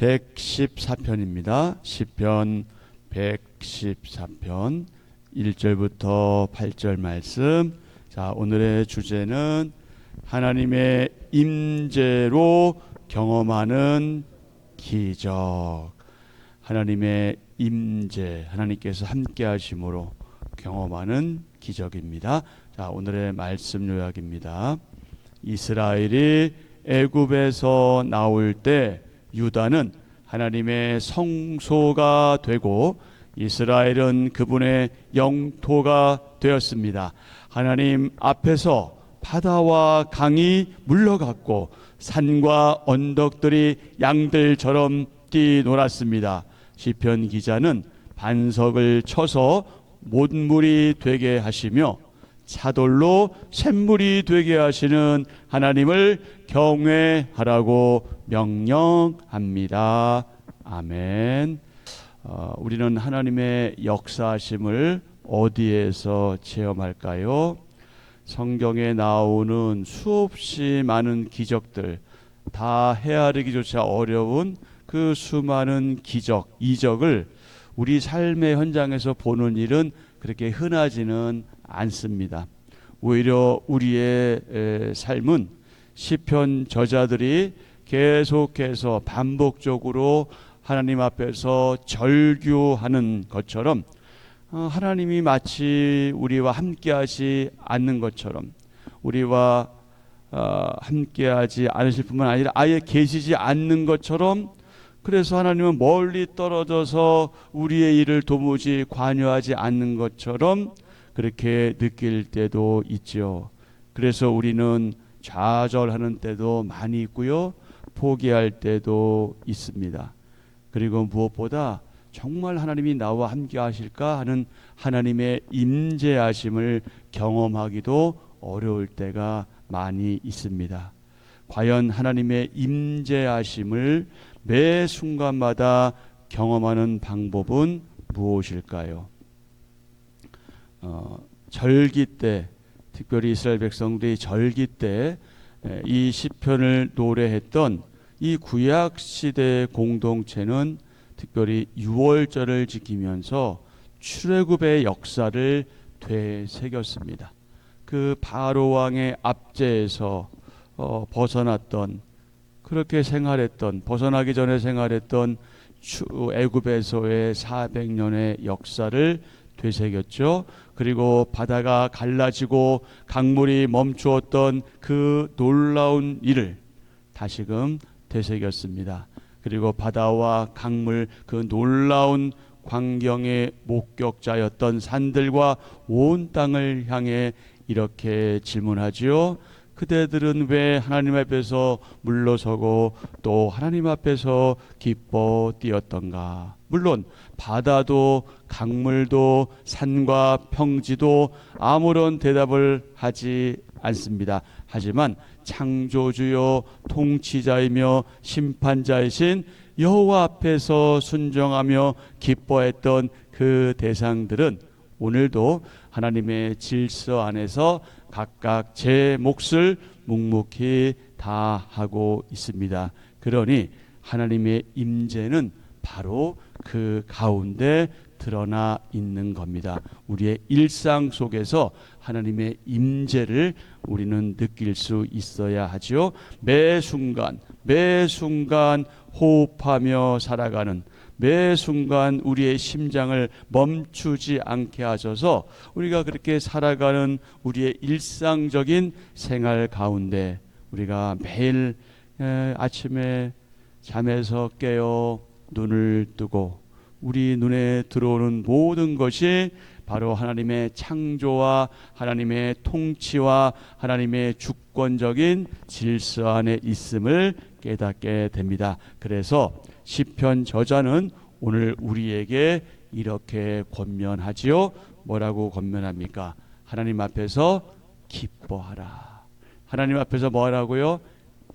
114편입니다. 시편 114편 1절부터 8절 말씀. 자, 오늘의 주제는 하나님의 임재로 경험하는 기적. 하나님의 임재, 하나님께서 함께 하심으로 경험하는 기적입니다. 자, 오늘의 말씀 요약입니다. 이스라엘이 애굽에서 나올 때 유다는 하나님의 성소가 되고 이스라엘은 그분의 영토가 되었습니다. 하나님 앞에서 바다와 강이 물러갔고 산과 언덕들이 양들처럼 뛰놀았습니다. 시편 기자는 반석을 쳐서 못물이 되게 하시며 차돌로 샘물이 되게 하시는 하나님을 경외하라고 명령합니다. 아멘. 우리는 하나님의 역사하심을 어디에서 체험할까요? 성경에 나오는 수없이 많은 기적들, 다 헤아리기조차 어려운 그 수많은 기적, 이적을 우리 삶의 현장에서 보는 일은 그렇게 흔하지는 않습니다. 오히려 우리의 삶은 시편 저자들이 계속해서 반복적으로 하나님 앞에서 절규하는 것처럼 하나님이 마치 우리와 함께하지 않는 것처럼, 우리와 함께하지 않으실 뿐만 아니라 아예 계시지 않는 것처럼, 그래서 하나님은 멀리 떨어져서 우리의 일을 도무지 관여하지 않는 것처럼 그렇게 느낄 때도 있죠. 그래서 우리는 좌절하는 때도 많이 있고요, 포기할 때도 있습니다. 그리고 무엇보다 정말 하나님이 나와 함께 하실까 하는 하나님의 임재하심을 경험하기도 어려울 때가 많이 있습니다. 과연 하나님의 임재하심을 매 순간마다 경험하는 방법은 무엇일까요? 절기 때, 특별히 이스라엘 백성들이 절기 때 이 시편을 노래했던 이 구약 시대 공동체는 특별히 유월절을 지키면서 출애굽의 역사를 되새겼습니다. 그 바로 왕의 압제에서 벗어났던, 그렇게 생활했던, 벗어나기 전에 생활했던 애굽에서의 400년의 역사를 되새겼죠. 그리고 바다가 갈라지고 강물이 멈추었던 그 놀라운 일을 다시금 되새겼습니다. 그리고 바다와 강물, 그 놀라운 광경의 목격자였던 산들과 온 땅을 향해 이렇게 질문하지요. 그대들은 왜 하나님 앞에서 물러서고 또 하나님 앞에서 기뻐 뛰었던가? 물론 바다도 강물도 산과 평지도 아무런 대답을 하지 않습니다. 하지만 창조주요 통치자이며 심판자이신 여호와 앞에서 순종하며 기뻐했던 그 대상들은 오늘도 하나님의 질서 안에서 각각 제 몫을 묵묵히 다하고 있습니다. 그러니 하나님의 임재는 바로 그 가운데 드러나 있는 겁니다. 우리의 일상 속에서 하나님의 임재를 우리는 느낄 수 있어야 하죠. 매 순간 호흡하며 살아가는, 매 순간 우리의 심장을 멈추지 않게 하셔서 우리가 그렇게 살아가는 우리의 일상적인 생활 가운데 우리가 매일 아침에 잠에서 깨어 눈을 뜨고 우리 눈에 들어오는 모든 것이 바로 하나님의 창조와 하나님의 통치와 하나님의 주권적인 질서 안에 있음을 깨닫게 됩니다. 그래서 시편 저자는 오늘 우리에게 이렇게 권면하지요. 뭐라고 권면합니까? 하나님 앞에서 기뻐하라. 하나님 앞에서 뭐라고요?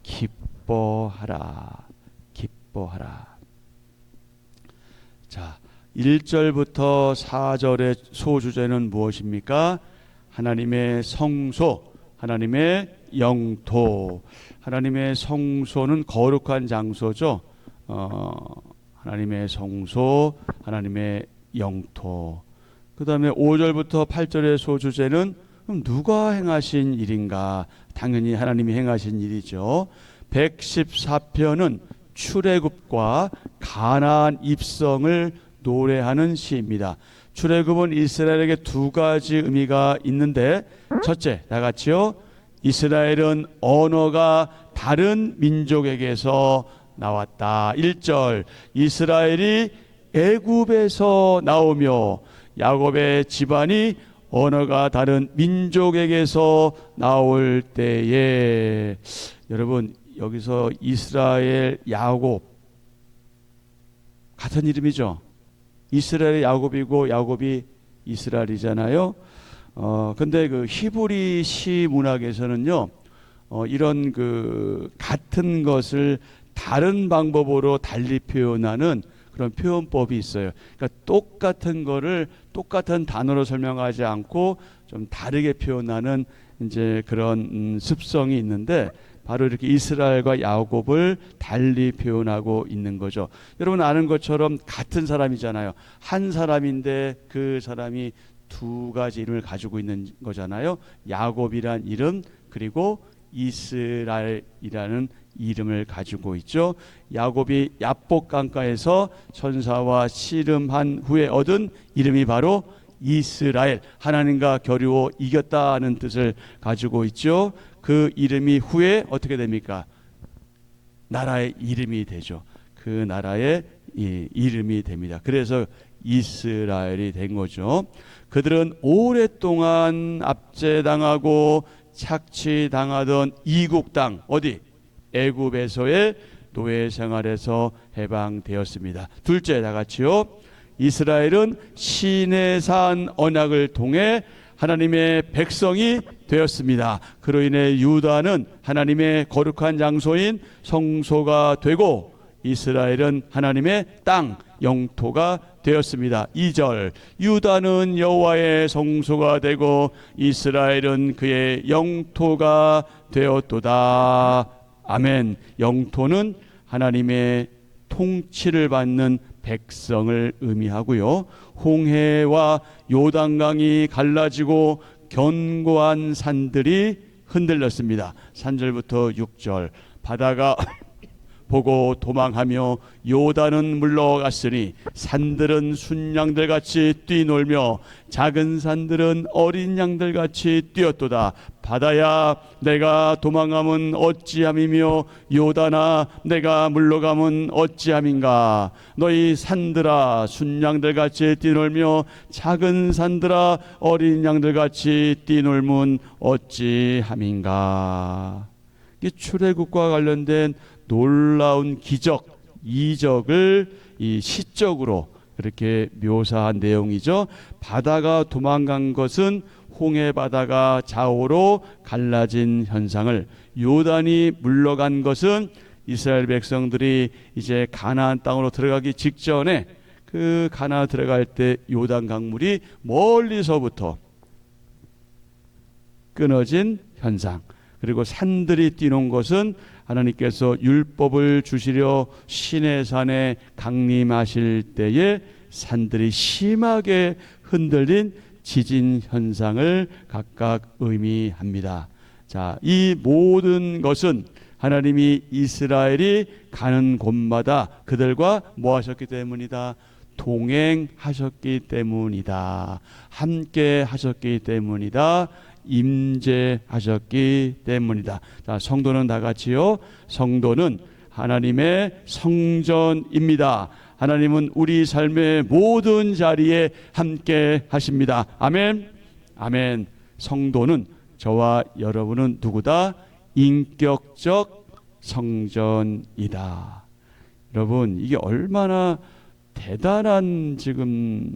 기뻐하라. 기뻐하라. 자, 1절부터 4절의 소주제는 무엇입니까? 하나님의 성소, 하나님의 영토. 하나님의 성소는 거룩한 장소죠. 하나님의 성소, 하나님의 영토. 그 다음에 5절부터 8절의 소주제는 그럼 누가 행하신 일인가? 당연히 하나님이 행하신 일이죠. 114편은 출애굽과 가나안 입성을 노래하는 시입니다. 출애굽은 이스라엘에게 두 가지 의미가 있는데, 첫째, 다 같이요. 이스라엘은 언어가 다른 민족에게서 나왔다. 1절, 이스라엘이 애굽에서 나오며 야곱의 집안이 언어가 다른 민족에게서 나올 때에, 여러분 여기서 이스라엘, 야곱 같은 이름이죠. 이스라엘이 야곱이고 야곱이 이스라엘이잖아요. 근데 그 히브리 시 문학에서는요, 이런 그 같은 것을 다른 방법으로 달리 표현하는 그런 표현법이 있어요. 그러니까 똑같은 거를 똑같은 단어로 설명하지 않고 좀 다르게 표현하는 이제 그런 습성이 있는데, 바로 이렇게 이스라엘과 야곱을 달리 표현하고 있는 거죠. 여러분 아는 것처럼 같은 사람이잖아요. 한 사람인데 그 사람이 두 가지 이름을 가지고 있는 거잖아요. 야곱이란 이름, 그리고 이스라엘이라는 이름을 가지고 있죠. 야곱이 야복 강가에서 천사와 씨름한 후에 얻은 이름이 바로 이스라엘, 하나님과 겨루어 이겼다는 뜻을 가지고 있죠. 그 이름이 후에 어떻게 됩니까? 나라의 이름이 되죠. 그 나라의 이름이 됩니다. 그래서 이스라엘이 된 거죠. 그들은 오랫동안 압제당하고 착취당하던 이국 땅, 어디? 애굽에서의 노예 생활에서 해방되었습니다. 둘째, 다 같이요. 이스라엘은 시내산 언약을 통해 하나님의 백성이 되었습니다. 그로 인해 유다는 하나님의 거룩한 장소인 성소가 되고 이스라엘은 하나님의 땅, 영토가 되었습니다. 2절, 유다는 여호와의 성소가 되고 이스라엘은 그의 영토가 되었도다. 아멘. 영토는 하나님의 통치를 받는 백성을 의미하고요. 홍해와 요단강이 갈라지고 견고한 산들이 흔들렸습니다. 3절부터 6절, 바다가 보고 도망하며 요단은 물러갔으니 산들은 순양들같이 뛰놀며 작은 산들은 어린 양들같이 뛰었도다. 바다야 내가 도망함은 어찌함이며 요단아 내가 물러감은 어찌함인가. 너희 산들아 순양들같이 뛰놀며 작은 산들아 어린 양들같이 뛰놀면 어찌함인가. 이 출애굽과 관련된 놀라운 기적, 이적을 이 시적으로 그렇게 묘사한 내용이죠. 바다가 도망간 것은 홍해 바다가 좌우로 갈라진 현상을, 요단이 물러간 것은 이스라엘 백성들이 이제 가나안 땅으로 들어가기 직전에 그 가나안 들어갈 때 요단 강물이 멀리서부터 끊어진 현상, 그리고 산들이 뛰는 것은 하나님께서 율법을 주시려 시내산에 강림하실 때에 산들이 심하게 흔들린 지진 현상을 각각 의미합니다. 자, 이 모든 것은 하나님이 이스라엘이 가는 곳마다 그들과 뭐 하셨기 때문이다? 동행하셨기 때문이다. 함께 하셨기 때문이다. 임재하셨기 때문이다. 자, 성도는 다 같이요. 성도는 하나님의 성전입니다. 하나님은 우리 삶의 모든 자리에 함께 하십니다. 아멘. 아멘. 성도는, 저와 여러분은 누구다? 인격적 성전이다. 여러분, 이게 얼마나 대단한 지금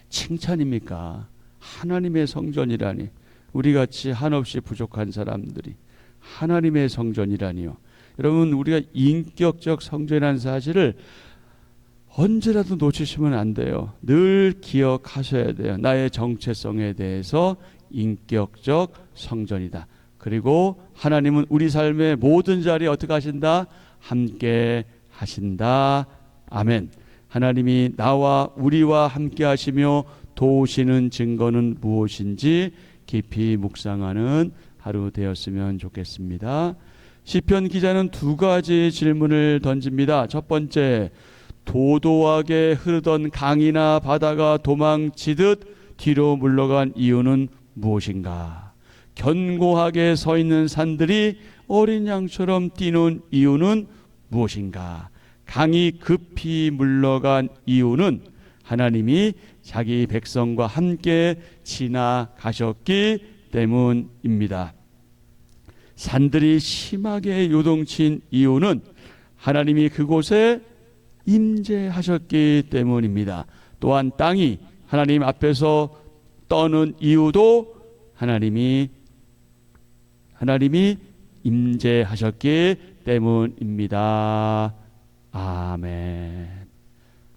칭찬입니까? 하나님의 성전이라니. 우리같이 한없이 부족한 사람들이 하나님의 성전이라니요. 여러분, 우리가 인격적 성전이라는 사실을 언제라도 놓치시면 안 돼요. 늘 기억하셔야 돼요. 나의 정체성에 대해서 인격적 성전이다. 그리고 하나님은 우리 삶의 모든 자리에 어떻게 하신다? 함께 하신다. 아멘. 하나님이 나와 우리와 함께 하시며 도우시는 증거는 무엇인지 깊이 묵상하는 하루 되었으면 좋겠습니다. 시편 기자는 두 가지 질문을 던집니다. 첫 번째, 도도하게 흐르던 강이나 바다가 도망치듯 뒤로 물러간 이유는 무엇인가? 견고하게 서 있는 산들이 어린 양처럼 뛰는 이유는 무엇인가? 강이 급히 물러간 이유는 하나님이 자기 백성과 함께 지나가셨기 때문입니다. 산들이 심하게 요동친 이유는 하나님이 그곳에 임재하셨기 때문입니다. 또한 땅이 하나님 앞에서 떠는 이유도 하나님이 임재하셨기 때문입니다. 아멘.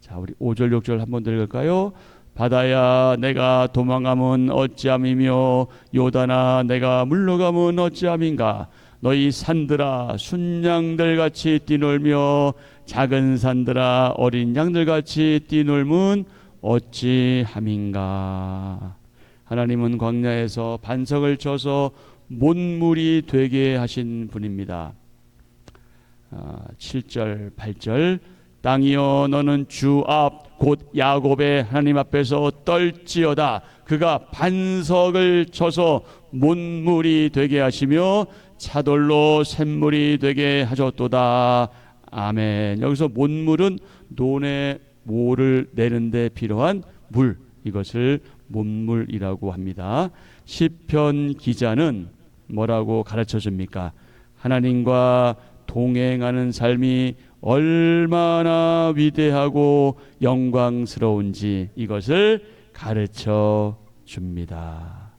자, 우리 5절 6절 한번 읽을까요? 바다야 내가 도망하면 어찌함이며 요단아 내가 물러가면 어찌함인가? 너희 산들아 순양들같이 뛰놀며 작은 산들아 어린 양들같이 뛰놀면 어찌함인가? 하나님은 광야에서 반석을 쳐서 못물이 되게 하신 분입니다. 7절 8절 땅이여 너는 주 앞 곧 야곱의 하나님 앞에서 떨지어다. 그가 반석을 쳐서 못물이 되게 하시며 차돌로 샘물이 되게 하셨도다. 아멘. 여기서 못물은 논에 모를 내는데 필요한 물, 이것을 못물이라고 합니다. 시편 기자는 뭐라고 가르쳐 줍니까? 하나님과 동행하는 삶이 얼마나 위대하고 영광스러운지 이것을 가르쳐 줍니다.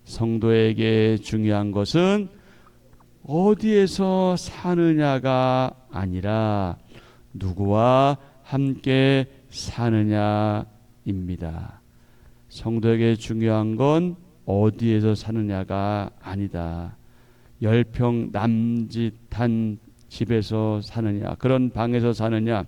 성도에게 중요한 것은 어디에서 사느냐가 아니라 누구와 함께 사느냐입니다. 성도에게 중요한 건 어디에서 사느냐가 아니다. 10평 남짓한 집에서 사느냐, 그런 방에서 사느냐,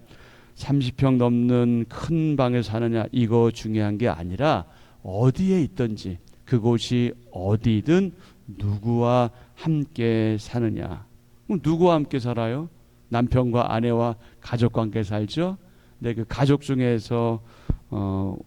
30평 넘는 큰 방에서 사느냐, 이거 중요한 게 아니라 어디에 있든지 그곳이 어디든 누구와 함께 사느냐. 누구와 함께 살아요? 남편과 아내와 가족과 함께 살죠. 근데 그 가족 중에서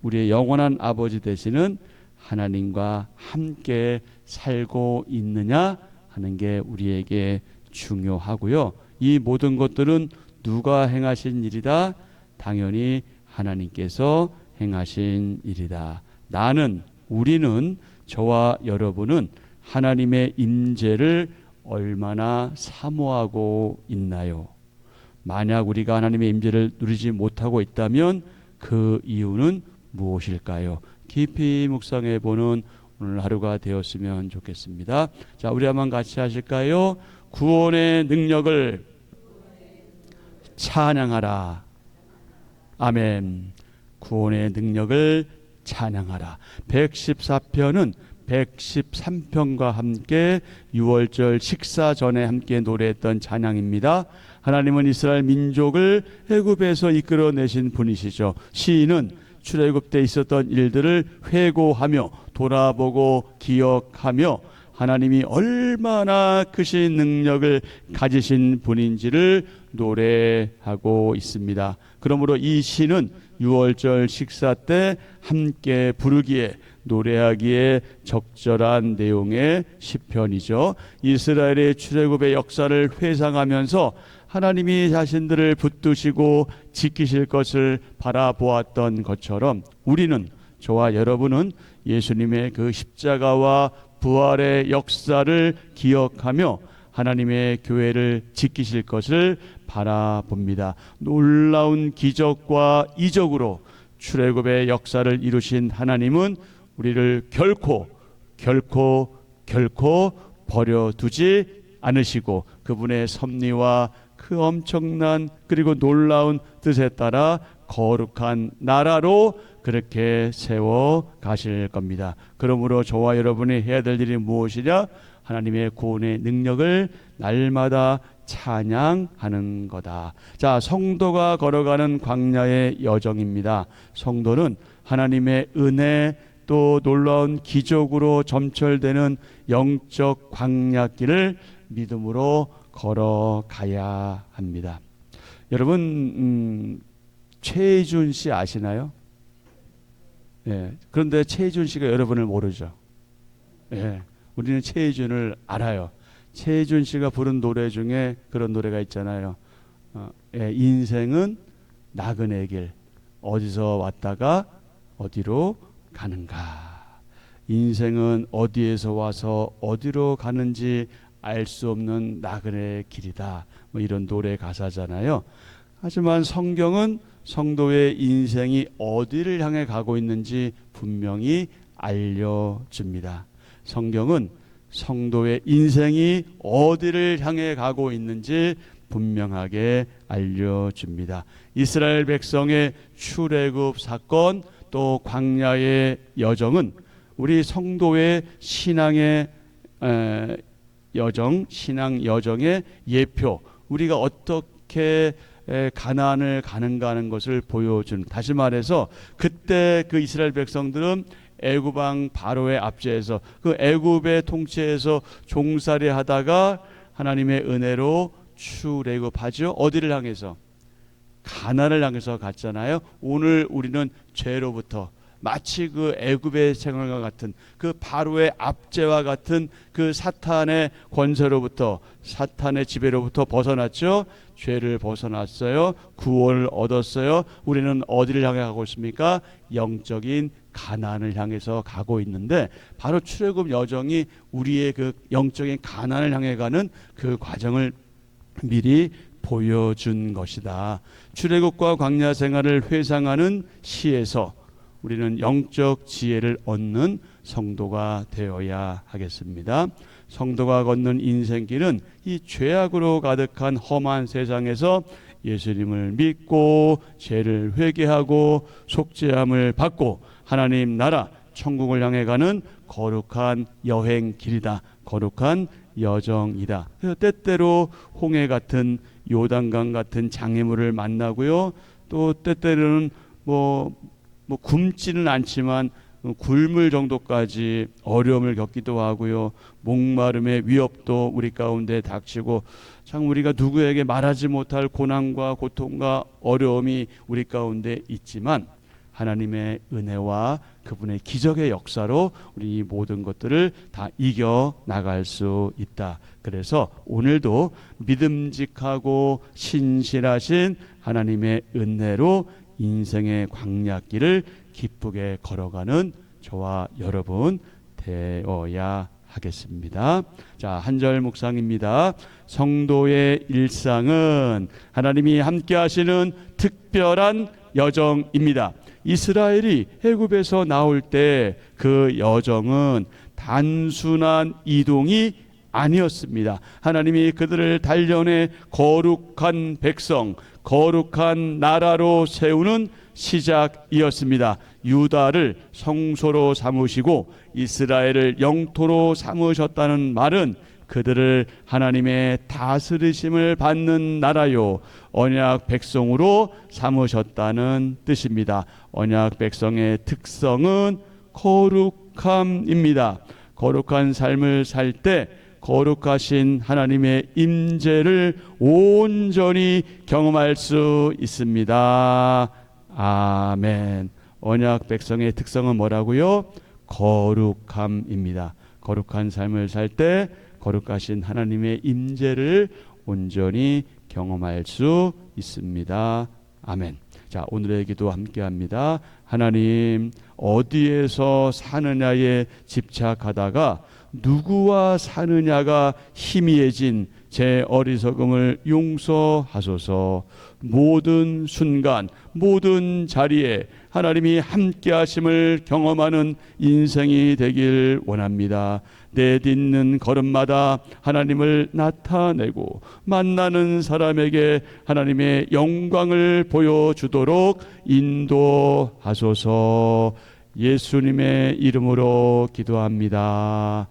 우리의 영원한 아버지 되시는 하나님과 함께 살고 있느냐 하는 게 우리에게 중요하고요. 이 모든 것들은 누가 행하신 일이다? 당연히 하나님께서 행하신 일이다. 우리는, 저와 여러분은 하나님의 임재를 얼마나 사모하고 있나요? 만약 우리가 하나님의 임재를 누리지 못하고 있다면 그 이유는 무엇일까요? 깊이 묵상해 보는 오늘 하루가 되었으면 좋겠습니다. 자, 우리 한번 같이 하실까요? 구원의 능력을 찬양하라. 아멘. 구원의 능력을 찬양하라. 114편은 113편과 함께 6월절 식사 전에 함께 노래했던 찬양입니다. 하나님은 이스라엘 민족을 애굽에서 이끌어내신 분이시죠. 시인은 출애굽 때 있었던 일들을 회고하며 돌아보고 기억하며 하나님이 얼마나 크신 능력을 가지신 분인지를 노래하고 있습니다. 그러므로 이 시는 6월절 식사 때 함께 부르기에, 노래하기에 적절한 내용의 시편이죠. 이스라엘의 출애굽의 역사를 회상하면서 하나님이 자신들을 붙드시고 지키실 것을 바라보았던 것처럼 우리는, 저와 여러분은 예수님의 그 십자가와 부활의 역사를 기억하며 하나님의 교회를 지키실 것을 바라봅니다. 놀라운 기적과 이적으로 출애굽의 역사를 이루신 하나님은 우리를 결코 버려두지 않으시고 그분의 섭리와 그 엄청난 그리고 놀라운 뜻에 따라 거룩한 나라로 그렇게 세워 가실 겁니다. 그러므로 저와 여러분이 해야 될 일이 무엇이냐? 하나님의 구원의 능력을 날마다 찬양하는 거다. 자, 성도가 걸어가는 광야의 여정입니다. 성도는 하나님의 은혜 또 놀라운 기적으로 점철되는 영적 광야길을 믿음으로 걸어가야 합니다. 여러분, 최준 씨 아시나요? 예, 그런데 최준 씨가 여러분을 모르죠. 예, 우리는 최준을 알아요. 최준 씨가 부른 노래 중에 그런 노래가 있잖아요. 인생은 나그네 길, 어디서 왔다가 어디로 가는가. 인생은 어디에서 와서 어디로 가는지 알 수 없는 나그네 길이다. 뭐 이런 노래 가사잖아요. 하지만 성경은 성도의 인생이 어디를 향해 가고 있는지 분명히 알려줍니다. 성경은 성도의 인생이 어디를 향해 가고 있는지 분명하게 알려줍니다. 이스라엘 백성의 출애굽 사건 또 광야의 여정은 우리 성도의 신앙의 여정, 신앙 여정의 예표, 우리가 어떻게 가나안을 가는가 하는 것을 보여준, 다시 말해서 그때 그 이스라엘 백성들은 애굽 왕 바로의 압제에서 그 애굽의 통치에서 종살이 하다가 하나님의 은혜로 출애굽하죠. 어디를 향해서? 가나안을 향해서 갔잖아요. 오늘 우리는 죄로부터, 마치 그 애굽의 생활과 같은 그 바로의 압제와 같은 그 사탄의 권세로부터, 사탄의 지배로부터 벗어났죠. 죄를 벗어났어요. 구원을 얻었어요. 우리는 어디를 향해 가고 있습니까? 영적인 가나안을 향해서 가고 있는데, 바로 출애굽 여정이 우리의 그 영적인 가나안을 향해 가는 그 과정을 미리 보여준 것이다. 출애굽과 광야 생활을 회상하는 시에서 우리는 영적 지혜를 얻는 성도가 되어야 하겠습니다. 성도가 걷는 인생길은 이 죄악으로 가득한 험한 세상에서 예수님을 믿고 죄를 회개하고 속죄함을 받고 하나님 나라 천국을 향해 가는 거룩한 여행길이다. 거룩한 여정이다. 그래서 때때로 홍해 같은, 요단강 같은 장애물을 만나고요. 또 때때로는 굶지는 않지만 굶을 정도까지 어려움을 겪기도 하고요. 목마름의 위협도 우리 가운데 닥치고, 참 우리가 누구에게 말하지 못할 고난과 고통과 어려움이 우리 가운데 있지만 하나님의 은혜와 그분의 기적의 역사로 우리 이 모든 것들을 다 이겨 나갈 수 있다. 그래서 오늘도 믿음직하고 신실하신 하나님의 은혜로 인생의 광야길을 기쁘게 걸어가는 저와 여러분 되어야 하겠습니다. 자, 한 절 묵상입니다. 성도의 일상은 하나님이 함께 하시는 특별한 여정입니다. 이스라엘이 애굽에서 나올 때 그 여정은 단순한 이동이 아니었습니다. 하나님이 그들을 단련해 거룩한 백성, 거룩한 나라로 세우는 시작이었습니다. 유다를 성소로 삼으시고 이스라엘을 영토로 삼으셨다는 말은 그들을 하나님의 다스리심을 받는 나라요, 언약 백성으로 삼으셨다는 뜻입니다. 언약 백성의 특성은 거룩함입니다. 거룩한 삶을 살 때 거룩하신 하나님의 임재를 온전히 경험할 수 있습니다. 아멘. 언약 백성의 특성은 뭐라고요? 거룩함입니다. 거룩한 삶을 살 때 거룩하신 하나님의 임재를 온전히 경험할 수 있습니다. 아멘. 자, 오늘의 기도 함께 합니다. 하나님, 어디에서 사느냐에 집착하다가 누구와 사느냐가 희미해진 제 어리석음을 용서하소서. 모든 순간, 모든 자리에 하나님이 함께 하심을 경험하는 인생이 되길 원합니다. 내딛는 걸음마다 하나님을 나타내고 만나는 사람에게 하나님의 영광을 보여주도록 인도하소서. 예수님의 이름으로 기도합니다.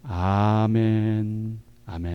아멘. 아멘.